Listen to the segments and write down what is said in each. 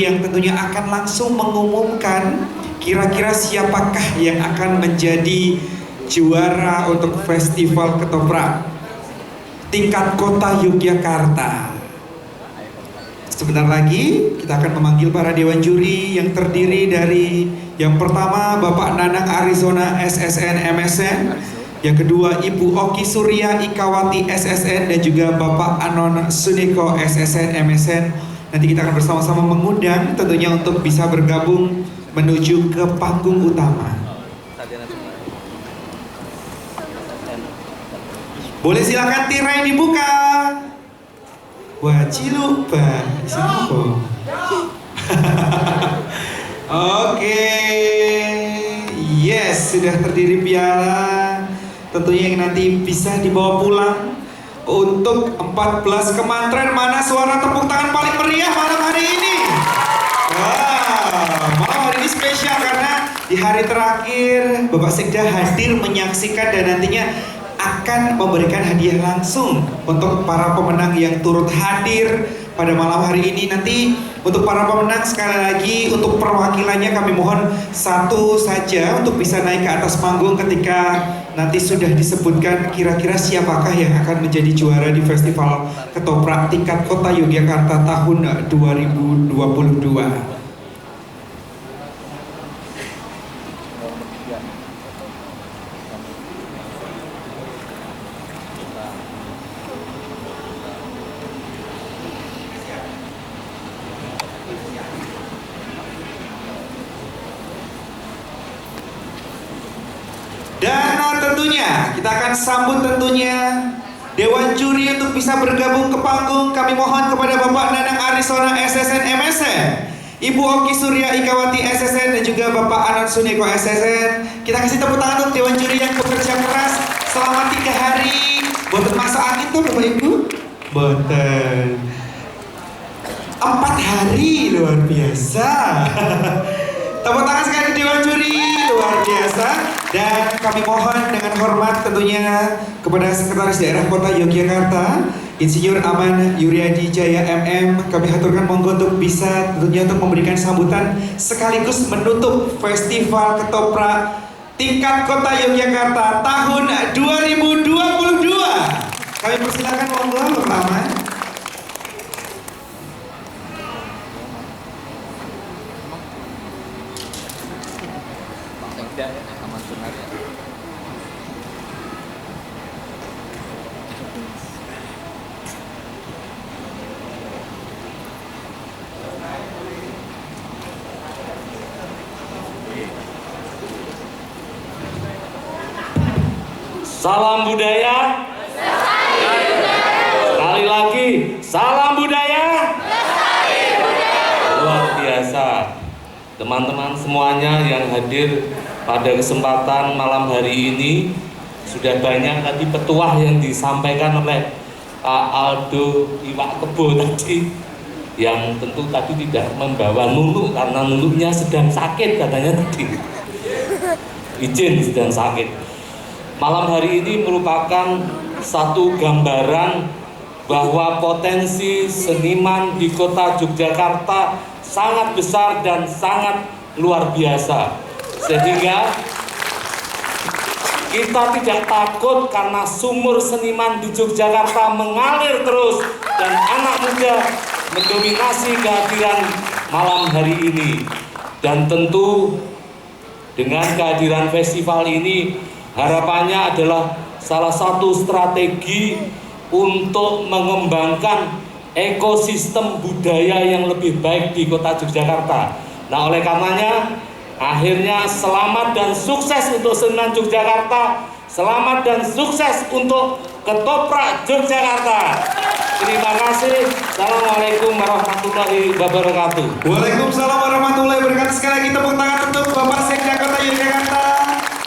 yang tentunya akan langsung mengumumkan kira-kira siapakah yang akan menjadi juara untuk Festival Ketoprak tingkat Kota Yogyakarta. Sebentar lagi kita akan memanggil para dewan juri yang terdiri dari yang pertama Bapak Nanang Arizona SSN MSN, yang kedua Ibu Oki Surya Ikawati SSN, dan juga Bapak Anon Suniko SSN MSN. Nanti kita akan bersama-sama mengundang tentunya untuk bisa bergabung menuju ke panggung utama. Boleh silakan tirai dibuka. Wajib lupa siapa? Oke, yes, sudah terdiri piala. Tentunya yang nanti bisa dibawa pulang untuk 14 kemantren. Mana suara tepuk tangan paling meriah malam hari ini? Wow, malam hari ini spesial karena di hari terakhir Bapak Sekda hadir menyaksikan dan nantinya akan memberikan hadiah langsung untuk para pemenang yang turut hadir pada malam hari ini. Nanti untuk para pemenang sekali lagi untuk perwakilannya kami mohon satu saja untuk bisa naik ke atas panggung ketika nanti sudah disebutkan kira-kira siapakah yang akan menjadi juara di Festival Ketoprak tingkat Kota Yogyakarta tahun 2022. Dan tentunya kita akan sambut tentunya dewan juri untuk bisa bergabung ke panggung. Kami mohon kepada Bapak Nanang Arizona SSN MSN, Ibu Oki Surya Ikawati SSN, dan juga Bapak Anon Suniko SSN. Kita kasih tepuk tangan untuk dewan juri yang bekerja keras selama 3 hari. Boten masuk angin tuh Bapak Ibu? Boten. 4 hari, luar biasa. Tepuk tangan sekali dewan juri, luar biasa. Dan kami mohon dengan hormat tentunya kepada Sekretaris Daerah Kota Yogyakarta, Insinyur Aman Yuryadi Jaya MM, kami haturkan monggo untuk bisa tentunya untuk memberikan sambutan sekaligus menutup Festival Ketoprak tingkat Kota Yogyakarta tahun 2022. Kami persilakan monggo pertama. Salam budaya. Sekali lagi, salam budaya. Luar biasa. Teman-teman semuanya yang hadir pada kesempatan malam hari ini, sudah banyak tadi petuah yang disampaikan oleh Pak Aldo Iwak Kebo tadi, yang tentu tadi tidak membawa nunuk karena nunuknya sedang sakit katanya tadi. Izin sedang sakit. Malam hari ini merupakan satu gambaran bahwa potensi seniman di kota Yogyakarta sangat besar dan sangat luar biasa. Sehingga kita tidak takut karena sumur seniman di Yogyakarta mengalir terus dan anak muda mendominasi kehadiran malam hari ini. Dan tentu dengan kehadiran festival ini harapannya adalah salah satu strategi untuk mengembangkan ekosistem budaya yang lebih baik di kota Yogyakarta. Nah, oleh karenanya akhirnya selamat dan sukses untuk seniman Yogyakarta, selamat dan sukses untuk Ketoprak Yogyakarta. Terima kasih. Assalamualaikum warahmatullahi wabarakatuh. Waalaikumsalam warahmatullahi wabarakatuh. Sekali lagi tepuk tangan untuk Bapak Sekda Kota Yogyakarta,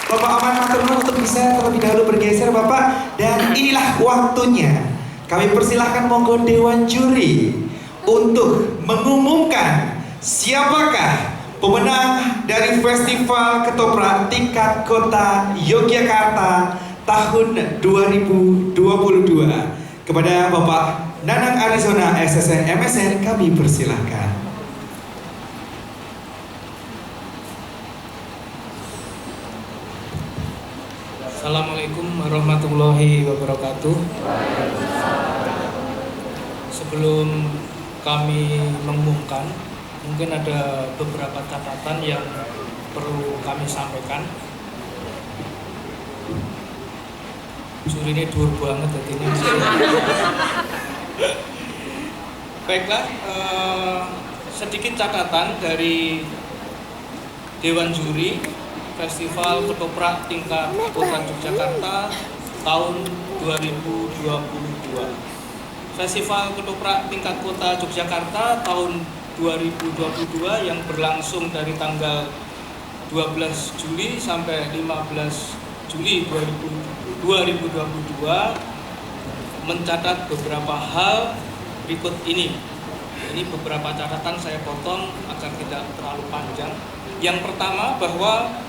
Bapak Aman Maturno, untuk bisa terlebih dahulu bergeser Bapak. Dan inilah waktunya kami persilahkan monggo dewan juri untuk mengumumkan siapakah pemenang dari Festival Ketoprak tingkat Kota Yogyakarta tahun 2022. Kepada Bapak Nanang Arizona SSN MSN kami persilahkan. Assalamualaikum warahmatullahi wabarakatuh. Sebelum kami mengumumkan, mungkin ada beberapa catatan yang perlu kami sampaikan. Juri ini dur banget ini. Baiklah, sedikit catatan dari Dewan Juri Festival Ketoprak tingkat Kota Yogyakarta tahun 2022. Festival Ketoprak tingkat Kota Yogyakarta tahun 2022 yang berlangsung dari tanggal 12 Juli sampai 15 Juli 2022 mencatat beberapa hal berikut ini. Ini beberapa catatan saya potong agar tidak terlalu panjang. Yang pertama bahwa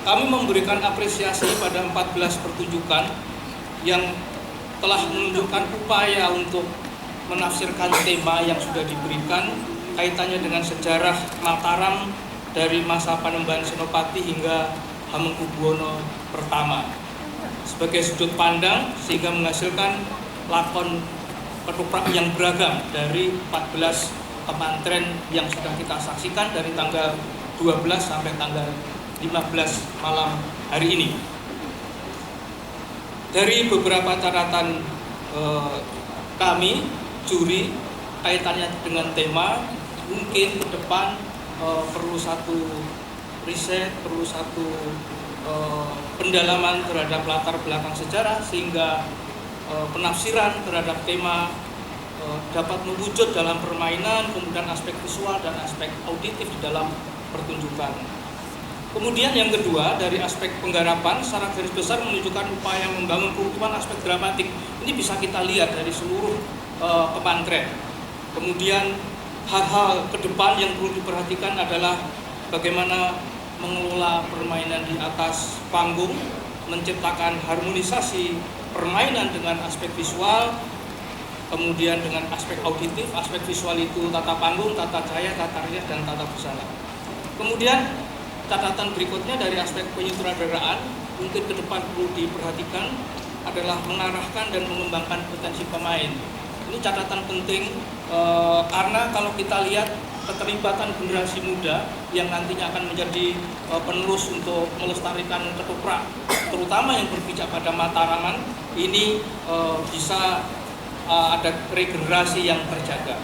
kami memberikan apresiasi pada 14 pertunjukan yang telah menunjukkan upaya untuk menafsirkan tema yang sudah diberikan kaitannya dengan sejarah Mataram dari masa Panembahan Senopati hingga Hamengkubuwono pertama sebagai sudut pandang sehingga menghasilkan lakon ketoprak yang beragam dari 14 temantren yang sudah kita saksikan dari tanggal 12 sampai tanggal 15 malam hari ini. Dari beberapa catatan kami, juri, kaitannya dengan tema, mungkin ke depan perlu satu riset, perlu satu pendalaman terhadap latar belakang sejarah sehingga penafsiran terhadap tema dapat mewujud dalam permainan, kemudian aspek visual dan aspek auditif di dalam pertunjukan. Kemudian yang kedua, dari aspek penggarapan secara garis besar menunjukkan upaya membangun keutuhan aspek dramatik. Ini bisa kita lihat dari seluruh pemantren. Kemudian hal-hal ke depan yang perlu diperhatikan adalah bagaimana mengelola permainan di atas panggung, menciptakan harmonisasi permainan dengan aspek visual, kemudian dengan aspek auditif. Aspek visual itu tata panggung, tata cahaya, tata rias, dan tata busana. Kemudian catatan berikutnya dari aspek penyutradaraan mungkin ke depan perlu diperhatikan adalah mengarahkan dan mengembangkan potensi pemain. Ini catatan penting karena kalau kita lihat keterlibatan generasi muda yang nantinya akan menjadi penerus untuk melestarikan ketoprak, terutama yang berpijak pada Mataraman, ini bisa ada regenerasi yang terjaga.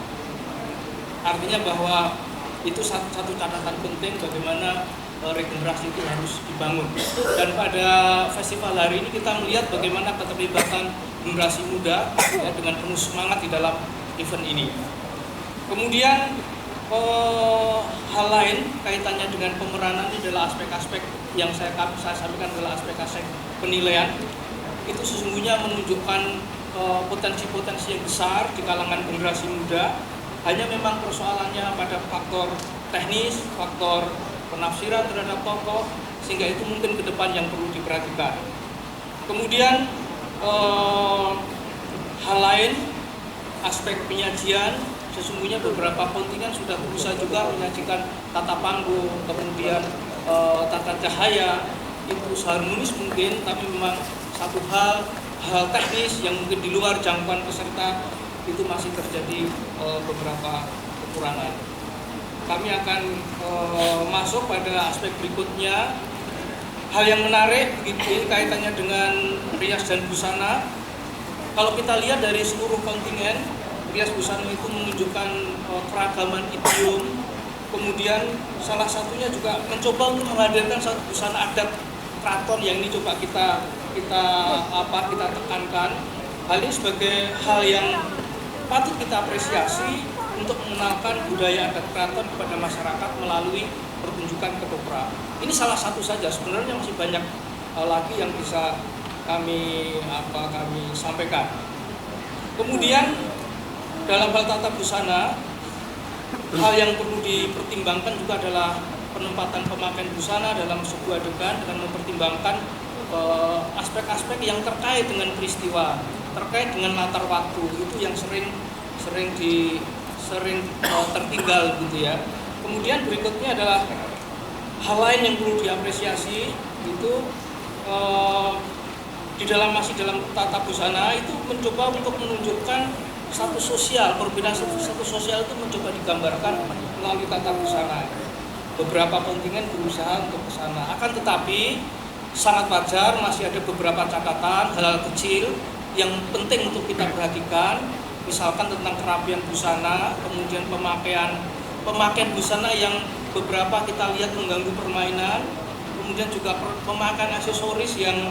Artinya bahwa itu satu catatan penting bagaimana regenerasi itu harus dibangun. Dan pada festival hari ini kita melihat bagaimana keterlibatan generasi muda ya, dengan penuh semangat di dalam event ini. Kemudian hal lain kaitannya dengan pemeranan ini adalah aspek-aspek yang saya sampaikan adalah aspek-aspek penilaian. Itu sesungguhnya menunjukkan potensi-potensi yang besar di kalangan generasi muda. Hanya memang persoalannya pada faktor teknis, faktor penafsiran terhadap tokoh, sehingga itu mungkin ke depan yang perlu diperhatikan. Kemudian hal lain, aspek penyajian, sesungguhnya beberapa kontingen sudah berusaha juga menyajikan tata panggung, kemudian tata cahaya, itu seharmonis mungkin, tapi memang satu hal teknis yang mungkin di luar jangkauan peserta itu masih terjadi beberapa kekurangan. Kami akan masuk pada aspek berikutnya. Hal yang menarik begitu kaitannya dengan rias dan busana. Kalau kita lihat dari seluruh kontingen, rias busana itu menunjukkan keragaman idiom. Kemudian salah satunya juga mencoba untuk menghadirkan satu busana adat keraton yang ini coba kita tekankan. Hal ini sebagai hal yang patut kita apresiasi untuk mengenalkan budaya adat keraton kepada masyarakat melalui pertunjukan ketoprak. Ini salah satu saja, sebenarnya masih banyak lagi yang bisa kami sampaikan. Kemudian dalam hal tata busana, hal yang perlu dipertimbangkan juga adalah penempatan pemakaian busana dalam sebuah adegan dengan mempertimbangkan aspek-aspek yang terkait dengan peristiwa, terkait dengan latar waktu, itu yang sering tertinggal gitu ya. Kemudian berikutnya adalah hal lain yang perlu diapresiasi itu di dalam tata busana itu mencoba untuk menunjukkan status sosial, perbedaan status sosial itu mencoba digambarkan melalui tata busana. Beberapa kontingen berusaha untuk ke sana. Akan tetapi sangat wajar masih ada beberapa catatan hal-hal kecil yang penting untuk kita perhatikan. Misalkan tentang kerapian busana, kemudian pemakaian busana yang beberapa kita lihat mengganggu permainan, kemudian juga pemakaian aksesoris yang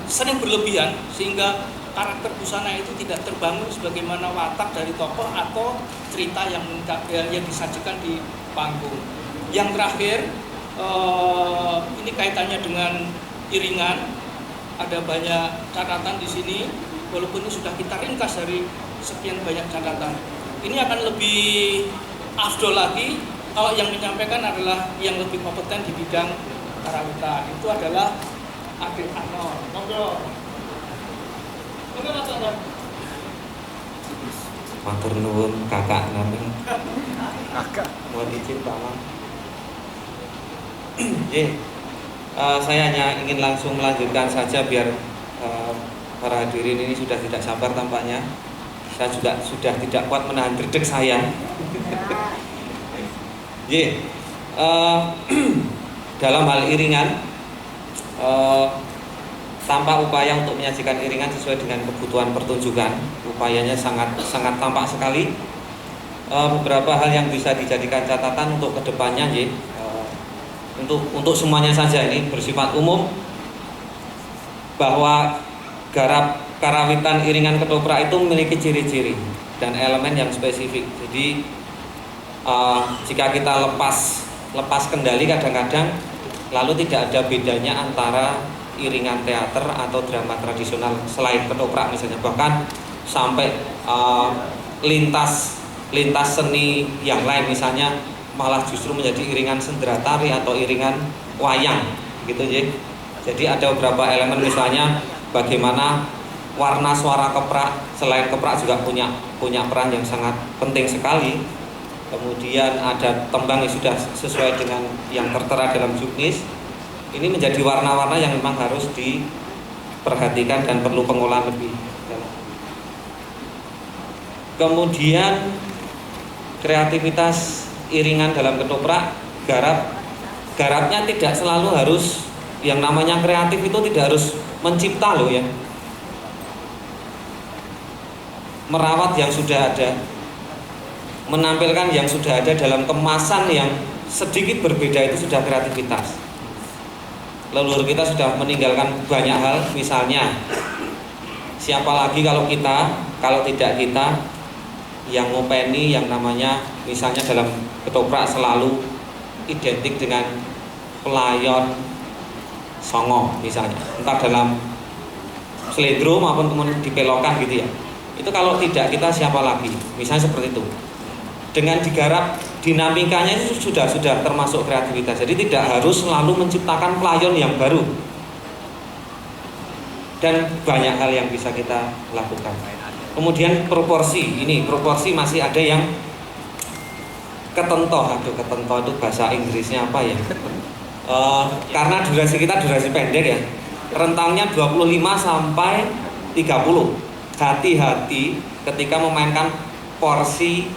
sering berlebihan sehingga karakter busana itu tidak terbangun sebagaimana watak dari tokoh atau cerita yang disajikan di panggung. Yang terakhir, ini kaitannya dengan iringan. Ada banyak catatan di sini, walaupun ini sudah kita ringkas dari sekian banyak catatan. Ini akan lebih afdol lagi kalau yang menyampaikan adalah yang lebih kompeten di bidang karawitan. Itu adalah Adit Anor. Monggo. Matur nuwun kakak nami. Kakak. Mohon izin Pak Mang. Saya hanya ingin langsung melanjutkan saja biar para hadirin ini sudah tidak sabar tampaknya. Saya juga sudah tidak kuat menahan gerdek saya. Dalam hal iringan, tanpa upaya untuk menyajikan iringan sesuai dengan kebutuhan pertunjukan, upayanya sangat tampak sekali. Beberapa hal yang bisa dijadikan catatan untuk kedepannya, untuk semuanya saja, ini bersifat umum, bahwa karawitan iringan ketoprak itu memiliki ciri-ciri dan elemen yang spesifik. Jadi jika kita lepas kendali kadang-kadang lalu tidak ada bedanya antara iringan teater atau drama tradisional selain ketoprak misalnya, bahkan sampai lintas seni yang lain misalnya malah justru menjadi iringan sendratari atau iringan wayang gitu ya. Jadi ada beberapa elemen misalnya bagaimana warna suara keprak, selain keprak juga punya peran yang sangat penting sekali. Kemudian ada tembang yang sudah sesuai dengan yang tertera dalam juknis. Ini menjadi warna-warna yang memang harus diperhatikan dan perlu pengolahan lebih dalam. Kemudian kreativitas iringan dalam ketoprak, garapnya tidak selalu harus, yang namanya kreatif itu tidak harus mencipta loh ya. Merawat yang sudah ada, menampilkan yang sudah ada dalam kemasan yang sedikit berbeda itu sudah kreativitas. Leluhur kita sudah meninggalkan banyak hal, misalnya siapa lagi kalau tidak kita yang ngopeni yang namanya misalnya dalam ketoprak selalu identik dengan pelayon songo misalnya, entah dalam slendro maupun kemudian dipelokan gitu ya. Itu kalau tidak kita siapa lagi, misalnya seperti itu. Dengan digarap dinamikanya itu sudah termasuk kreativitas. Jadi tidak harus selalu menciptakan pelayon yang baru. Dan banyak hal yang bisa kita lakukan. Kemudian proporsi masih ada yang ketentoh itu bahasa Inggrisnya apa ya? Karena durasi kita pendek ya. Rentangnya 25 sampai 30. Hati-hati ketika memainkan porsi,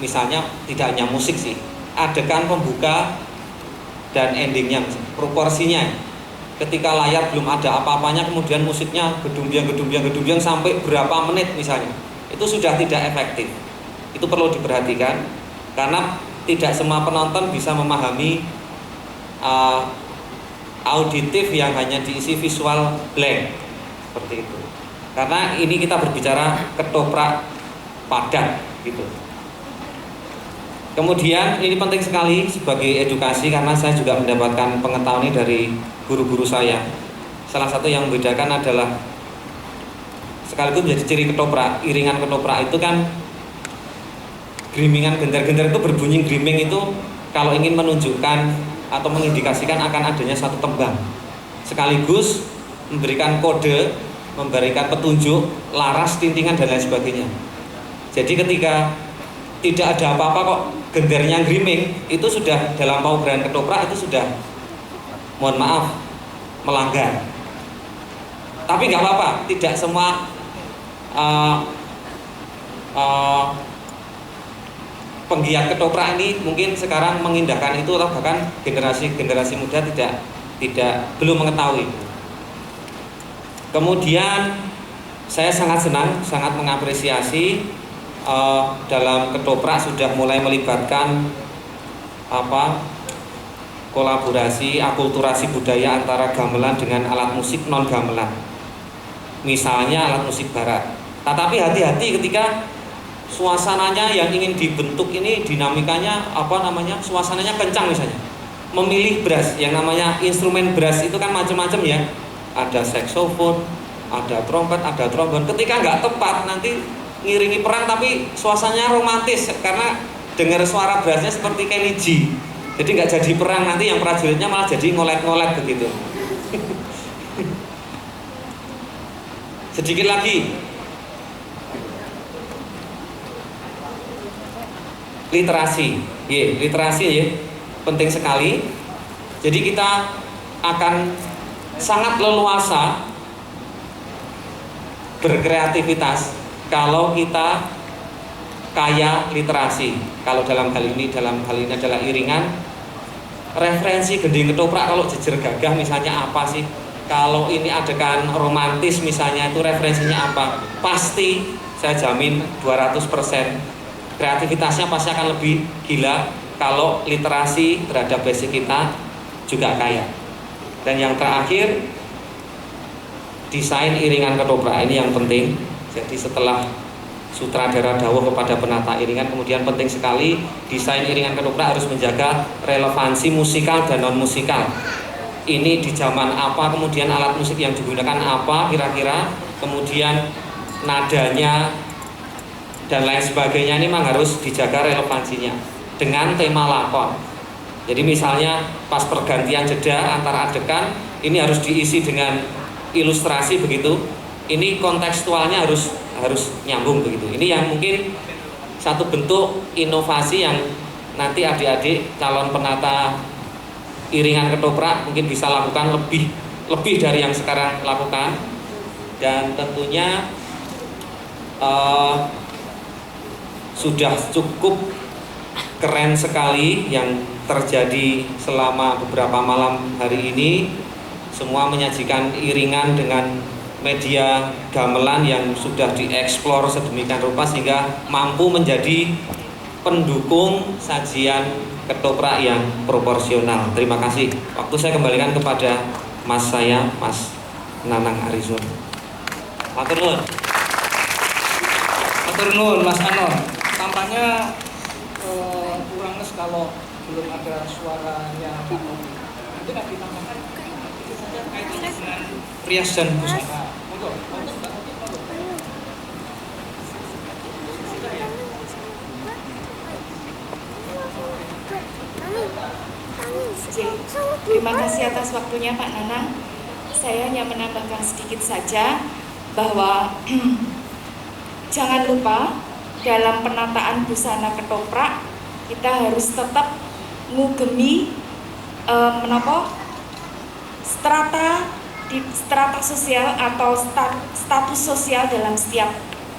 misalnya tidak hanya musik sih, adegan pembuka dan endingnya, proporsinya. Ketika layar belum ada apa-apanya, kemudian musiknya gedumbiang sampai berapa menit misalnya, itu sudah tidak efektif. Itu perlu diperhatikan karena tidak semua penonton bisa memahami auditif yang hanya diisi visual blank seperti itu. Karena ini kita berbicara ketoprak padat gitu. Kemudian ini penting sekali sebagai edukasi karena saya juga mendapatkan pengetahuan ini dari guru-guru saya. Salah satu yang membedakan adalah sekaligus menjadi ciri ketoprak, iringan ketoprak itu kan gerimingan gender-gender itu berbunyi griming itu kalau ingin menunjukkan atau mengindikasikan akan adanya satu tembang. Sekaligus memberikan kode, memberikan petunjuk, laras, tintingan dan lain sebagainya. Jadi ketika tidak ada apa-apa kok gendernya griming, itu sudah dalam paugeran ketoprak itu sudah mohon maaf, melanggar. Tapi nggak apa-apa, tidak semua penggiat ketoprak ini mungkin sekarang mengindahkan itu, atau bahkan generasi muda belum mengetahui. Kemudian saya sangat senang, sangat mengapresiasi dalam ketoprak sudah mulai melibatkan kolaborasi, akulturasi budaya antara gamelan dengan alat musik non gamelan. Misalnya alat musik barat. Tetapi hati-hati ketika suasananya yang ingin dibentuk ini dinamikanya suasananya kencang misalnya. Memilih brass, yang namanya instrumen brass itu kan macam-macam ya. Ada saksofon, ada trompet, ada trombon. Ketika nggak tepat nanti ngiringi perang tapi suasananya romantis karena dengar suara brassnya seperti Kenny G. Jadi nggak jadi perang, nanti yang prajuritnya malah jadi ngolet-ngolet begitu. Sedikit lagi, literasi, penting sekali. Jadi kita akan sangat leluasa berkreativitas kalau kita kaya literasi. Kalau dalam hal ini adalah iringan, referensi gending ketoprak kalau jejer gagah misalnya apa sih? Kalau ini adegan romantis misalnya itu referensinya apa? Pasti saya jamin 200% kreativitasnya pasti akan lebih gila kalau literasi terhadap basic kita juga kaya. Dan yang terakhir, desain iringan ketoprak ini yang penting. Jadi setelah sutradara dawuh kepada penata iringan, kemudian penting sekali desain iringan ketoprak harus menjaga relevansi musikal dan non musikal. Ini di zaman apa, kemudian alat musik yang digunakan apa kira-kira, kemudian nadanya dan lain sebagainya, ini memang harus dijaga relevansinya dengan tema lakon. Jadi misalnya pas pergantian jeda antara adegan ini harus diisi dengan ilustrasi begitu. Ini kontekstualnya harus nyambung begitu. Ini yang mungkin satu bentuk inovasi yang nanti adik-adik calon penata iringan ketoprak mungkin bisa lakukan lebih dari yang sekarang lakukan. Dan tentunya sudah cukup keren sekali yang terjadi selama beberapa malam hari ini. Semua menyajikan iringan dengan media gamelan yang sudah dieksplor sedemikian rupa sehingga mampu menjadi pendukung sajian ketoprak yang proporsional. Terima kasih. Waktu saya kembalikan kepada Mas Nanang Arizon. Matur nuwun. Matur nuwun Mas Anon. Tampaknya kurang les kalau belum ada suaranya Pak Novi. Mungkin akan ditambahkan itu saja kaitannya dengan rias dan busana. Monggo. Terima kasih atas waktunya Pak Nanang. Saya hanya menambahkan sedikit saja bahwa jangan lupa dalam penataan busana ketoprak kita harus tetap ngugemi strata sosial atau status sosial dalam setiap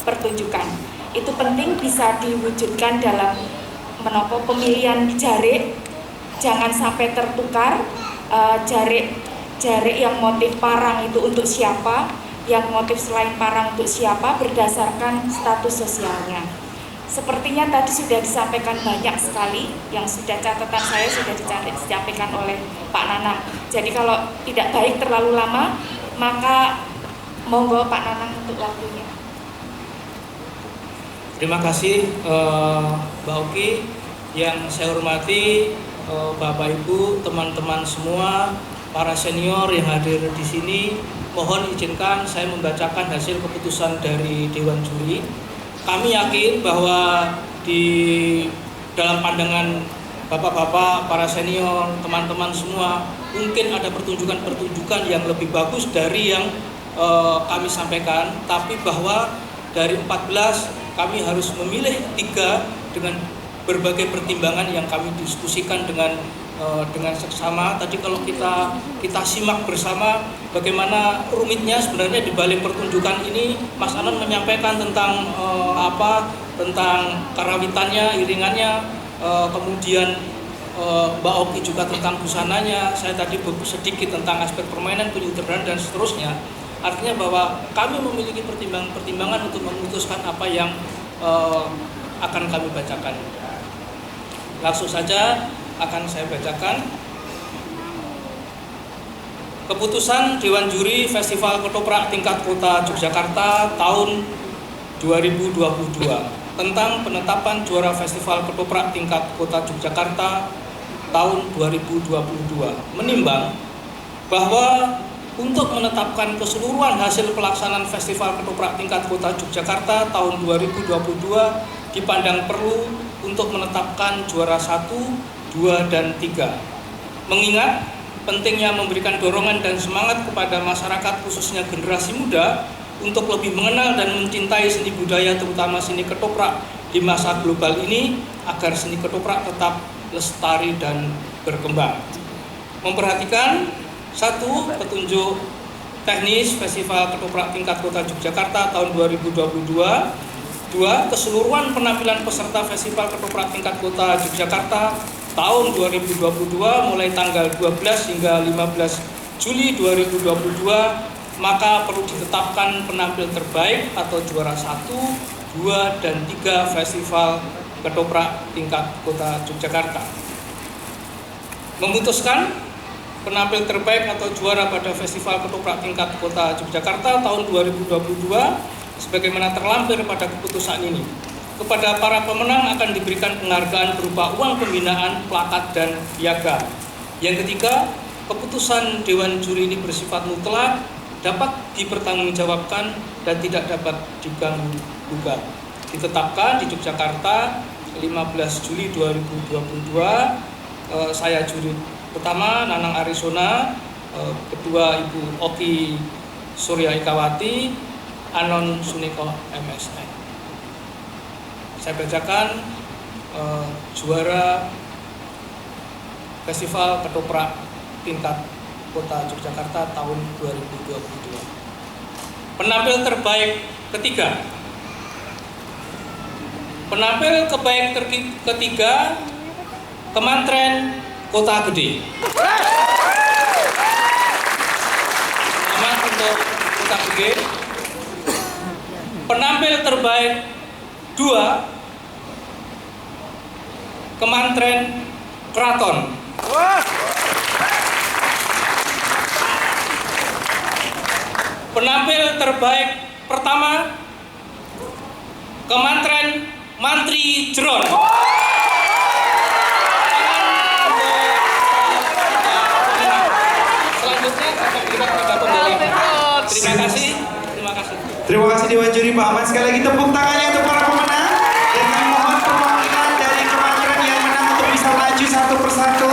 pertunjukan. Itu penting bisa diwujudkan dalam pemilihan jarik. Jangan sampai tertukar jarik yang motif parang itu untuk siapa, yang motif selain parang untuk siapa berdasarkan status sosialnya. Sepertinya tadi sudah disampaikan banyak sekali, yang sudah catatan saya sudah disampaikan oleh Pak Nanang. Jadi kalau tidak baik terlalu lama, maka monggo Pak Nanang untuk waktunya. Terima kasih Mbak Oki. Yang saya hormati Bapak Ibu, teman-teman semua, para senior yang hadir di sini, mohon izinkan saya membacakan hasil keputusan dari Dewan Juri. Kami yakin bahwa di dalam pandangan bapak-bapak, para senior, teman-teman semua, mungkin ada pertunjukan-pertunjukan yang lebih bagus dari yang kami sampaikan, tapi bahwa dari 14 kami harus memilih 3 dengan berbagai pertimbangan yang kami diskusikan dengan dengan seksama. Tadi kalau kita simak bersama bagaimana rumitnya sebenarnya di balik pertunjukan ini, Mas Anon menyampaikan tentang tentang karawitannya, iringannya, kemudian Mbak Oki juga tentang busananya, saya tadi sedikit tentang aspek permainan, penyutradaraan dan seterusnya. Artinya bahwa kami memiliki pertimbangan untuk memutuskan apa yang akan kami bacakan. Langsung saja akan saya bacakan keputusan Dewan Juri Festival Ketoprak tingkat Kota Yogyakarta tahun 2022 tentang penetapan juara Festival Ketoprak tingkat Kota Yogyakarta tahun 2022 menimbang bahwa untuk menetapkan keseluruhan hasil pelaksanaan Festival Ketoprak tingkat Kota Yogyakarta tahun 2022 dipandang perlu untuk menetapkan juara 1, 2, dan 3. Mengingat pentingnya memberikan dorongan dan semangat kepada masyarakat khususnya generasi muda untuk lebih mengenal dan mencintai seni budaya terutama seni ketoprak di masa global ini agar seni ketoprak tetap lestari dan berkembang. Memperhatikan 1. Petunjuk teknis Festival Ketoprak tingkat Kota Yogyakarta tahun 2022. 2. Keseluruhan penampilan peserta Festival Ketoprak tingkat Kota Yogyakarta tahun 2022 mulai tanggal 12 hingga 15 Juli 2022, maka perlu ditetapkan penampil terbaik atau juara 1, 2, dan 3 Festival Ketoprak tingkat Kota Yogyakarta. Memutuskan penampil terbaik atau juara pada Festival Ketoprak tingkat Kota Yogyakarta tahun 2022 sebagaimana terlampir pada keputusan ini. Kepada para pemenang akan diberikan penghargaan berupa uang pembinaan, plakat, dan piagam. Yang ketiga, keputusan Dewan Juri ini bersifat mutlak, dapat dipertanggungjawabkan dan tidak dapat diganggu-gugat. Ditetapkan di Yogyakarta 15 Juli 2022. Saya juri pertama Nanang Arisona, kedua Ibu Oki Surya Ikawati, Anon Suniko MSN. Saya bacakan juara Festival Ketoprak tingkat Kota Yogyakarta tahun 2022. Penampil terbaik ketiga. Penampil terbaik ketiga Kemantren Kota Gede. Selamat untuk Kota Gede. Penampil terbaik 2 Kemantren Kraton. Penampil terbaik pertama Kemantren Mantri Jeron. Selanjutnya akan diberikan pada pembalap. Terima kasih. Terima kasih Dewan Juri Pak Ahmad. Sekali lagi tepuk tangannya untuk para pemenang. Dan kami mohon perwakilan dari Kemantren yang menang untuk bisa maju satu persatu.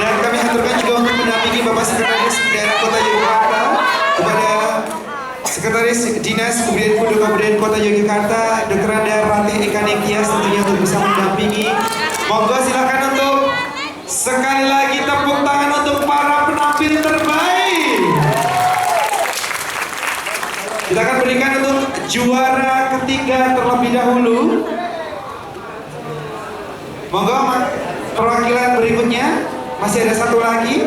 Dan kami haturkan juga untuk mendampingi Bapak Sekretaris Daerah Kota Yogyakarta kepada Sekretaris Dinas Kebudayaan Muda Kabupaten Kota Yogyakarta, Dr. Anda Ratih Ekanikias tentunya untuk bisa mendampingi. Monggo silakan untuk sekali lagi tepuk tangan untuk para penampil terbaik. Kita akan berikan untuk juara ketiga terlebih dahulu. Monggo perwakilan berikutnya masih ada satu lagi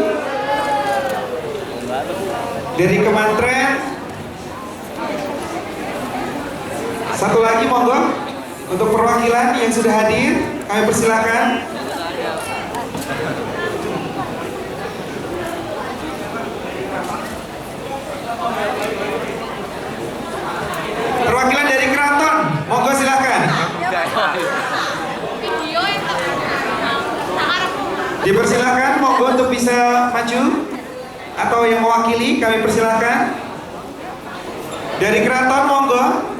dari Kemantren. Satu lagi monggo untuk perwakilan yang sudah hadir, kami persilakan. Perwakilan dari Kraton, monggo silakan. Dipersilakan monggo untuk bisa maju atau yang mewakili kami persilakan. Dari Kraton monggo.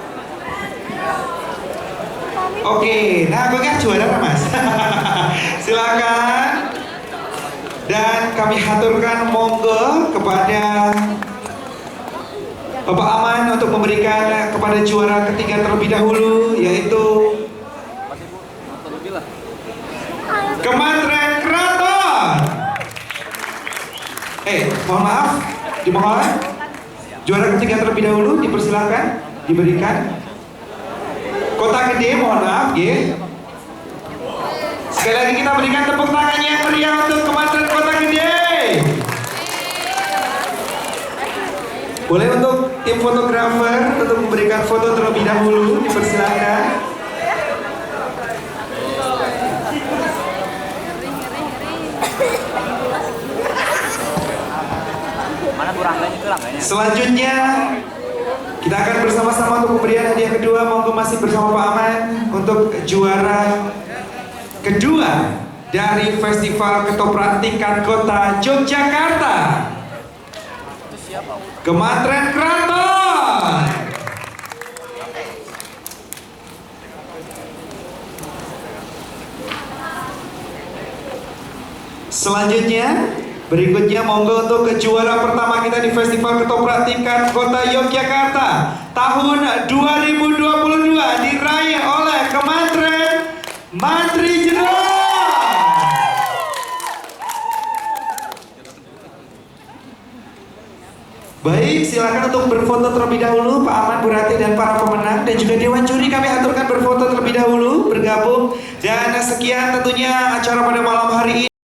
Oke, nah gue kan juara Mas. Silakan. Dan kami haturkan monggo kepada Bapak Aman untuk memberikan kepada juara ketiga terlebih dahulu, yaitu Kemantren Kraton. Mohon maaf, dimohon. Juara ketiga terlebih dahulu dipersilakan, diberikan. Kota Gede, mohon maaf, ya. Sekali lagi kita berikan tepuk tangannya yang meriah untuk Kementerian Kota Gede. Boleh untuk tim fotografer untuk memberikan foto terlebih dahulu, dipersilakan. Selanjutnya kita akan bersama-sama untuk pemberian hadiah kedua. Monggo masih bersama Pak Aman untuk juara kedua dari Festival Ketoprak tingkat Kota Yogyakarta. Kementerian Keraton. Selanjutnya, berikutnya monggo untuk juara pertama kita di Festival Ketoprak tingkat Kota Yogyakarta tahun 2022 diraih oleh Kementerian Mantri Jenderal. Baik, silakan untuk berfoto terlebih dahulu Pak Aman, Bu Rati, dan para pemenang, dan juga Dewan Juri kami aturkan berfoto terlebih dahulu bergabung. Dan sekian tentunya acara pada malam hari ini.